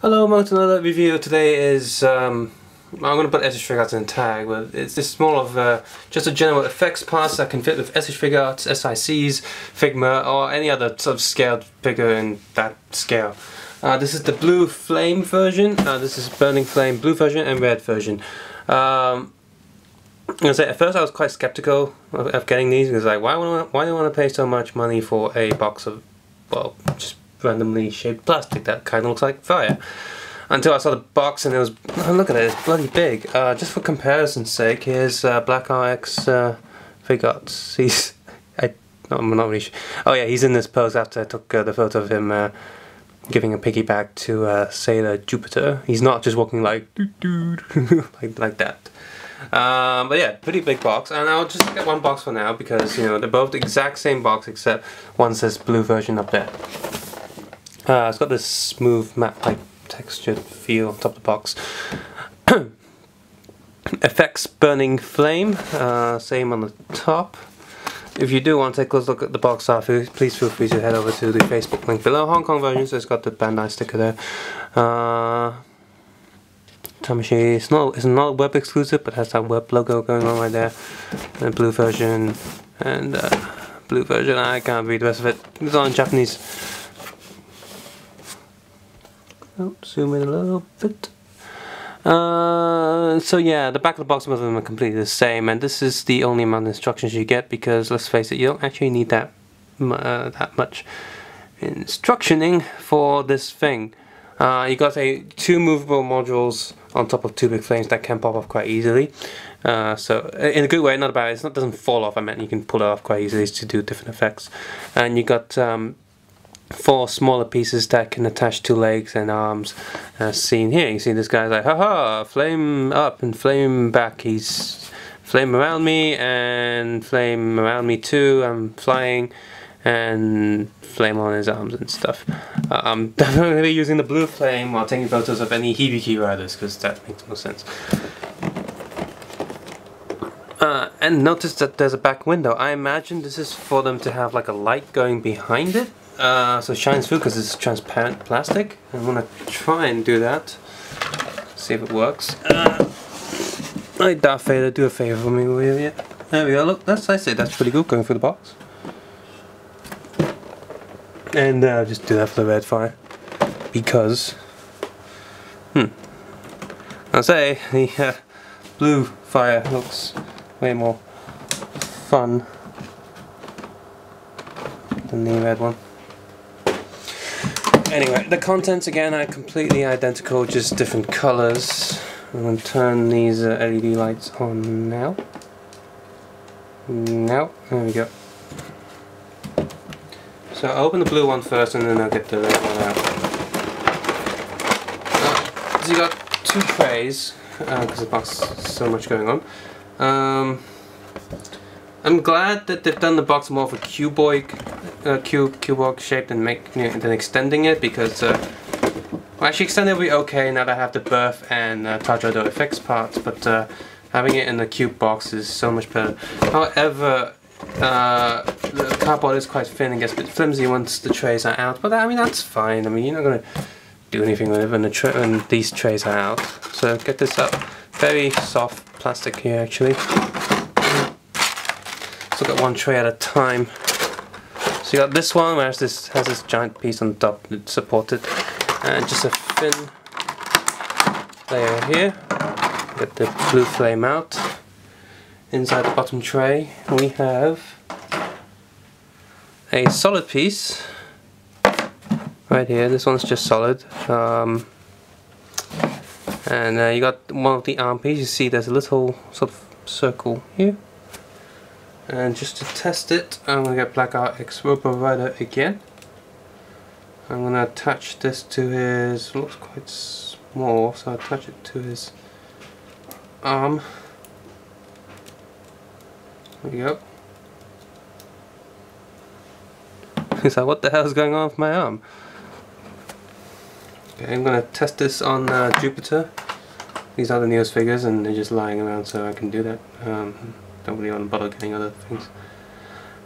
Hello, welcome to another review. Today is I'm going to put SH Figuarts in tag, but it's just more of just a general effects parts that can fit with SH Figuarts, SICs, Figma, or any other sort of scaled figure in that scale. This is the blue flame version. This is burning flame blue version and red version. I'm gonna say at first I was quite skeptical of getting these because like why do I want to pay so much money for a box of, well, just randomly shaped plastic that kind of looks like fire, until I saw the box and it was, oh, look at it, it's bloody big. Just for comparison's sake, here's Black RX Figuarts. I'm not really sure. Oh yeah, he's in this pose after I took the photo of him giving a piggyback to Sailor Jupiter. He's not just walking like like that. But yeah, pretty big box, and I'll just get one box for now because, you know, they're both the exact same box except one says blue version up there. It's got this smooth matte-like textured feel on top of the box. Effects burning flame, same on the top. If you do want to take a close look at the box art, please feel free to head over to the Facebook link below. Hong Kong version, so it's got the Bandai sticker there. Tamachi, it's not web exclusive, but has that web logo going on right there. And blue version, and blue version, I can't read the rest of it. It's all in Japanese. Oh, zoom in a little bit. So yeah, the back of the box, most of them are completely the same, and this is the only amount of instructions you get because, let's face it, you don't actually need that much instructioning for this thing. You got two movable modules on top of two big flames that can pop off quite easily. So in a good way, not bad. It doesn't fall off. I mean, you can pull it off quite easily to do different effects. And you got four smaller pieces that can attach to legs and arms, as seen here. You can see this guy's like, haha, flame up and flame back. He's flame around me and flame around me too. I'm flying, and flame on his arms and stuff. I'm definitely going to be using the blue flame while taking photos of any Hibiki riders because that makes more sense. And notice that there's a back window. I imagine this is for them to have like a light going behind it. So it shines through because it's transparent plastic. I'm going to try and do that. See if it works. Hey Darth Vader, do a favor for me, will you? Yeah. There we go, look, I say that's pretty good going through the box. And just do that for the red fire. Because, I'll say the blue fire looks way more fun than the red one. Anyway, the contents again are completely identical, just different colours. I'm going to turn these LED lights on now. Now, there we go. So I'll open the blue one first and then I'll get the red one out. So you got two trays, because the box has so much going on. I'm glad that they've done the box more of a cuboid shape than than extending it, because well, actually extending it will be okay now that I have the birth and Tajodo effects parts, but having it in the cube box is so much better. However, the cardboard is quite thin and gets a bit flimsy once the trays are out, but I mean that's fine. I mean, you're not going to do anything with it when these trays are out. So get this up. Very soft plastic here actually. So got one tray at a time. So you got this one where has this giant piece on the top that supports it, and just a thin layer here. Get the blue flame out. Inside the bottom tray we have a solid piece right here. This one's just solid, and you got one of the arm pieces. You see there's a little sort of circle here, and just to test it I'm going to get Black RX Robo Rider again. I'm going to attach this to his, looks quite small, so I'll attach it to his arm. There we go. He's like, what the hell is going on with my arm? Okay, I'm going to test this on Jupiter. These are the newest figures and they're just lying around, so I can do that. Don't really want to bother getting other things.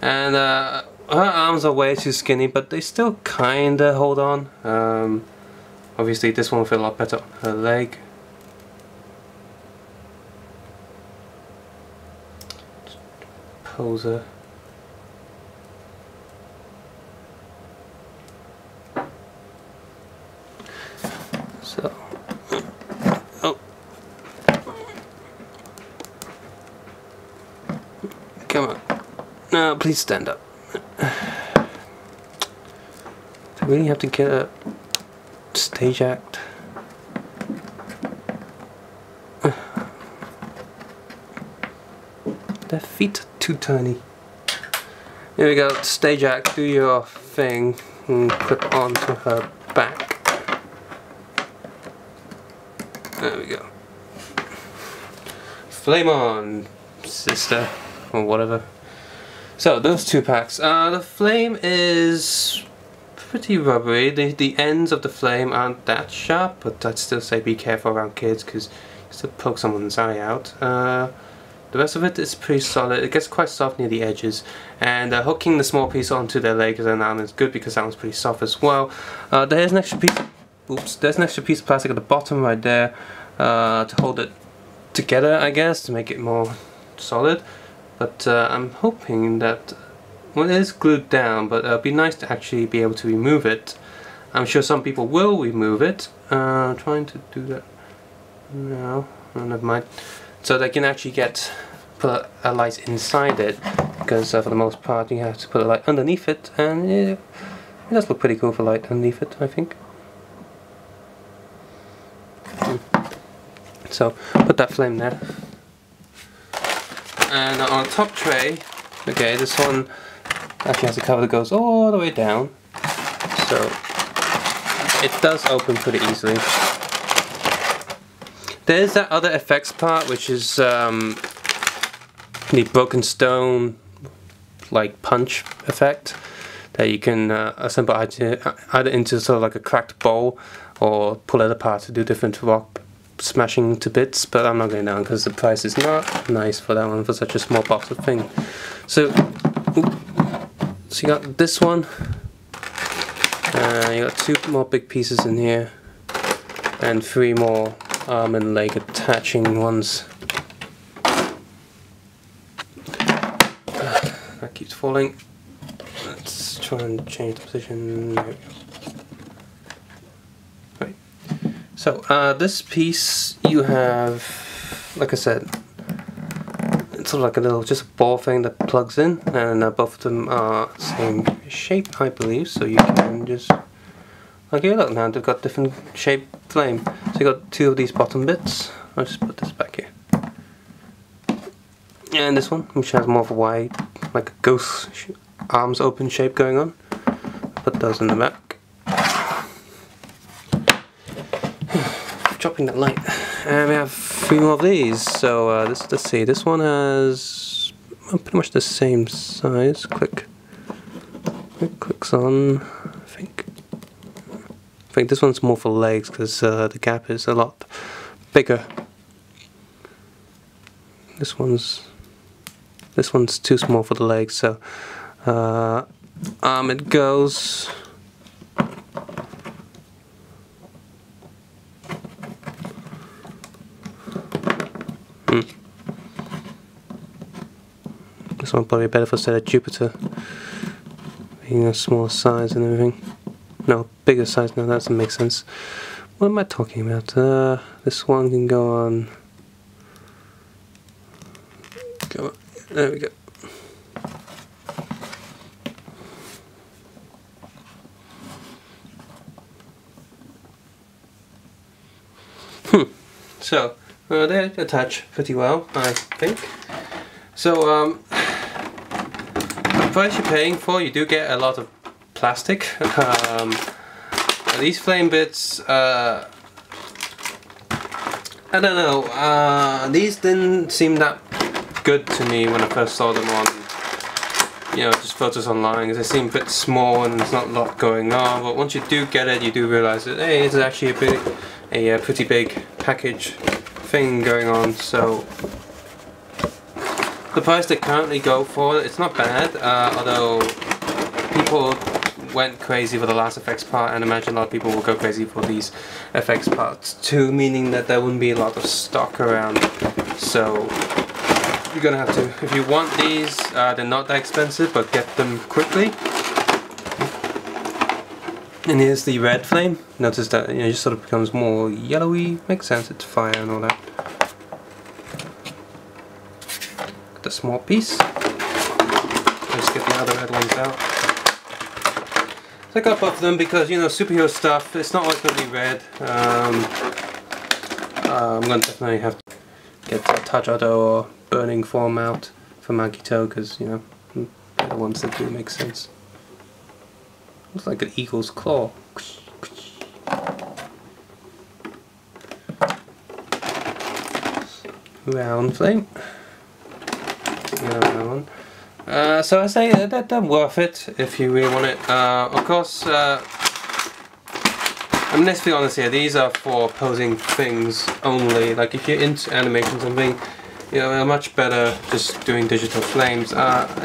And her arms are way too skinny, but they still kinda hold on. Obviously this one will fit a lot better on her leg. Pose her. So, oh, come on, no, please stand up. I really have to get a stage act. Their feet are too tiny. Here we go, stage act, do your thing and clip onto her back. There we go. Flame on, sister, or whatever. So those 2 packs. The flame is pretty rubbery. The ends of the flame aren't that sharp, but I'd still say be careful around kids because you still poke someone's eye out. The rest of it is pretty solid. It gets quite soft near the edges, and hooking the small piece onto their leg and arm is good because that one's pretty soft as well. There's an extra piece. Oops, there's an extra piece of plastic at the bottom right there to hold it together, I guess, to make it more solid. But I'm hoping that, well, it is glued down, but it'll be nice to actually be able to remove it. I'm sure some people will remove it. I'm trying to do that now. Oh, never mind. So they can actually put a light inside it, because for the most part you have to put a light underneath it, and it does look pretty cool for light underneath it, I think. So put that flame there, and on top tray, okay, this one actually has a cover that goes all the way down, so it does open pretty easily. There's that other effects part, which is the broken stone like punch effect that you can assemble either into sort of like a cracked bowl or pull it apart to do different rock smashing to bits, but I'm not going down because the price is not nice for that one for such a small box of thing. So, so you got this one, you got 2 more big pieces in here, and 3 more arm and leg attaching ones. That keeps falling. Let's try and change the position. There we go. Right. So this piece you have, like I said, it's sort of like a little, just a ball thing that plugs in, and both of them are same shape, I believe. So you can just, okay, look now, they've got different shaped flame. So you got 2 of these bottom bits. I'll just put this back here. And this one, which has more of a wide, like a ghost arms open shape going on. Put those in the back. Dropping that light. And we have 3 more of these. So let's see, this one has pretty much the same size. Clicks on, I think. I think this one's more for legs because the gap is a lot bigger. This one's too small for the legs, so arm it goes. This one probably better for set of Jupiter, being a smaller size and everything. No, bigger size. No, that doesn't make sense. What am I talking about? This one can go on. Come on. There we go. So they attach pretty well, I think. So the price you're paying for, you do get a lot of plastic. These flame bits, I don't know, these didn't seem that good to me when I first saw them on, you know, just photos online, because they seem a bit small and there's not a lot going on, but once you do get it, you do realize that, hey, it's actually a pretty big package thing going on. So the price they currently go for, it's not bad, although people went crazy for the last effects part, and I imagine a lot of people will go crazy for these effects parts too, meaning that there wouldn't be a lot of stock around. So you're gonna have to, if you want these, they're not that expensive, but get them quickly. And here's the red flame. Notice that it just sort of becomes more yellowy. Makes sense, it's fire and all that. Got the small piece. Let's get the other red ones out. So I got both of them because, you know, superhero stuff, it's not always going to be red. I'm going to definitely have to get the touch auto or burning form out for Magito because, you know, they're the ones that do make sense. Looks like an eagle's claw. Round flame. Another one. So I say that they're worth it if you really want it. Of course, I mean, let's be honest here, these are for posing things only. Like if you're into animation or something, you know, they're much better just doing digital flames.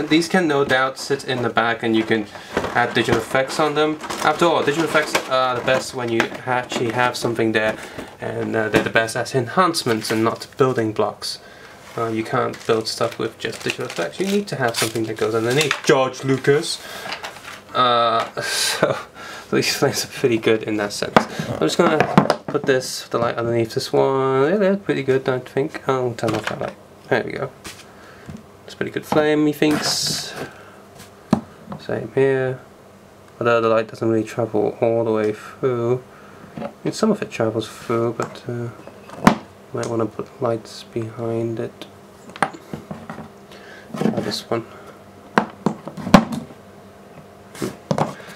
These can no doubt sit in the back and you can add digital effects on them. After all, digital effects are the best when you actually have something there, and they're the best as enhancements and not building blocks. You can't build stuff with just digital effects. You need to have something that goes underneath. George Lucas. So these flames are pretty good in that sense. I'm just gonna put this, the light underneath this one. Yeah, they're pretty good, I think. I'll turn off that light. There we go. It's a pretty good flame, he thinks. Same here. Although the light doesn't really travel all the way through. I mean, some of it travels through, but might want to put lights behind it. Try this one.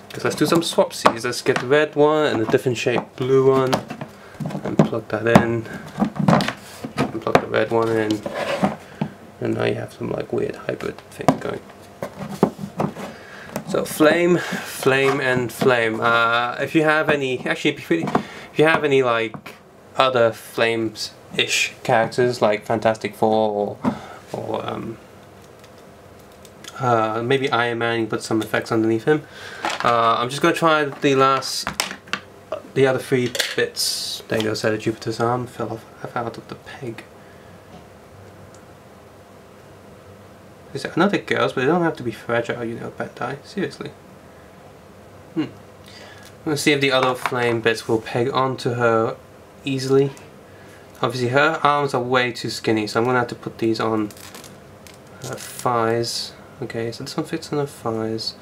Because let's do some swapsies. Let's get the red one and a different shaped blue one, and plug that in. And plug the red one in. And now you have some like weird hybrid thing going. So flame, flame, and flame. If you have any, actually, if you have any like other flames-ish characters like Fantastic Four or maybe Iron Man, you put some effects underneath him. I'm just gonna try the other 3 bits. There you go. So Jupiter's arm fell out of the peg. I know they're girls, but they don't have to be fragile, you know, bad die. Seriously. I'm gonna see if the other flame bits will peg onto her easily. Obviously her arms are way too skinny, so I'm gonna have to put these on her thighs. Okay, so this one fits on her thighs.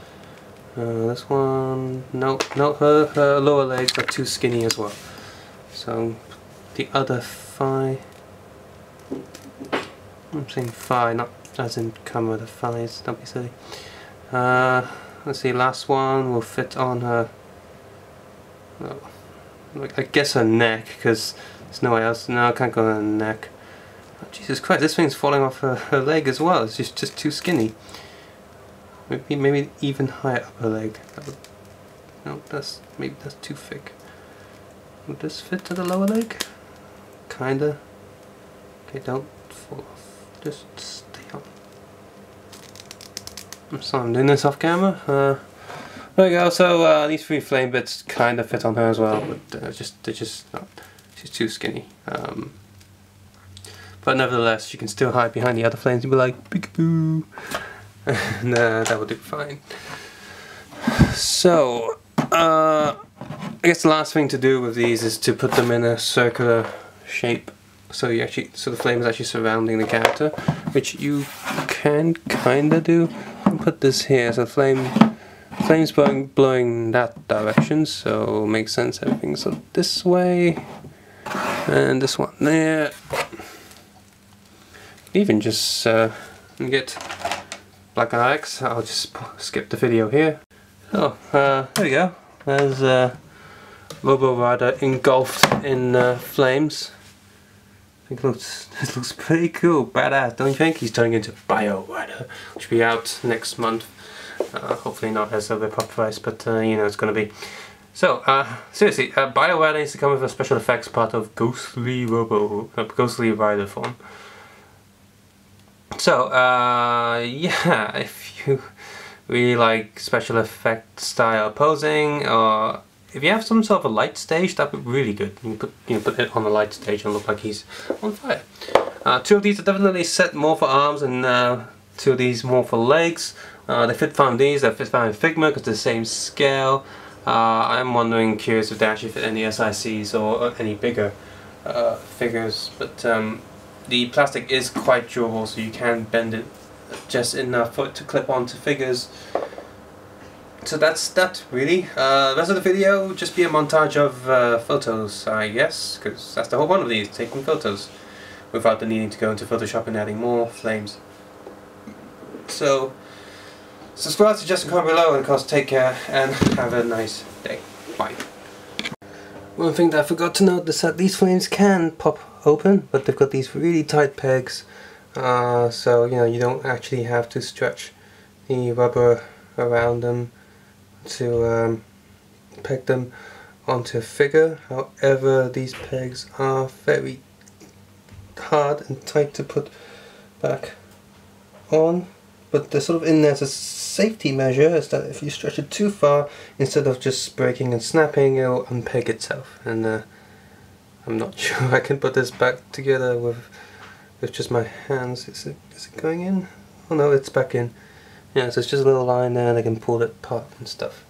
This one, no, her lower legs are too skinny as well. So the other thigh. I'm saying thigh, not as in come with the thighs, don't be silly. Let's see, last one will fit on her, I guess her neck, because there's no way else. No, I can't go on her neck. Oh, Jesus Christ, this thing's falling off her leg as well. It's just too skinny. Maybe even higher up her leg. No, maybe that's too thick. Would this fit to the lower leg? Kinda. Okay, don't fall off. Just stay on. I'm sorry, I'm doing this off camera. There we go. So these 3 flame bits kind of fit on her as well, but they're just not. She's too skinny. But nevertheless, she can still hide behind the other flames and be like, peekaboo. And that will do fine. So, I guess the last thing to do with these is to put them in a circular shape. So the flame is actually surrounding the character, which you can kinda do. I'll put this here, so flames blowing that direction, so it makes sense. Everything's so this way, and this one there. Even just get Black Alex. I'll just skip the video here. Oh, there we go. There's Robo Rider engulfed in flames. I think it looks pretty cool, badass, don't you think? He's turning into Bio Rider, which will be out next month. Hopefully not as a rip-off price, but you know it's gonna be. So, seriously, Bio Rider needs to come with a special effects part of Ghostly Rider form. So, yeah, if you really like special effect style posing, or if you have some sort of a light stage, that would be really good. You can put it on the light stage and look like he's on fire. Two of these are definitely set more for arms, and two of these more for legs. They fit fine with these, they fit fine with Figma because they're the same scale. I'm curious if they actually fit any SICs or any bigger figures, but the plastic is quite durable, so you can bend it just enough for it to clip onto figures. So that's that really. The rest of the video will just be a montage of photos, I guess, because that's the whole point of these, taking photos without the needing to go into Photoshop and adding more flames. So subscribe, suggest and comment below, and of course take care and have a nice day. Bye. One thing that I forgot to note is that these flames can pop open, but they've got these really tight pegs, so you don't actually have to stretch the rubber around them to peg them onto a figure. However, these pegs are very hard and tight to put back on, but they're sort of in there as a safety measure, is that if you stretch it too far, instead of just breaking and snapping, it'll unpeg itself. And I'm not sure I can put this back together with just my hands. Is it going in? Oh no, it's back in. Yeah, so it's just a little line there and I can pull it apart and stuff.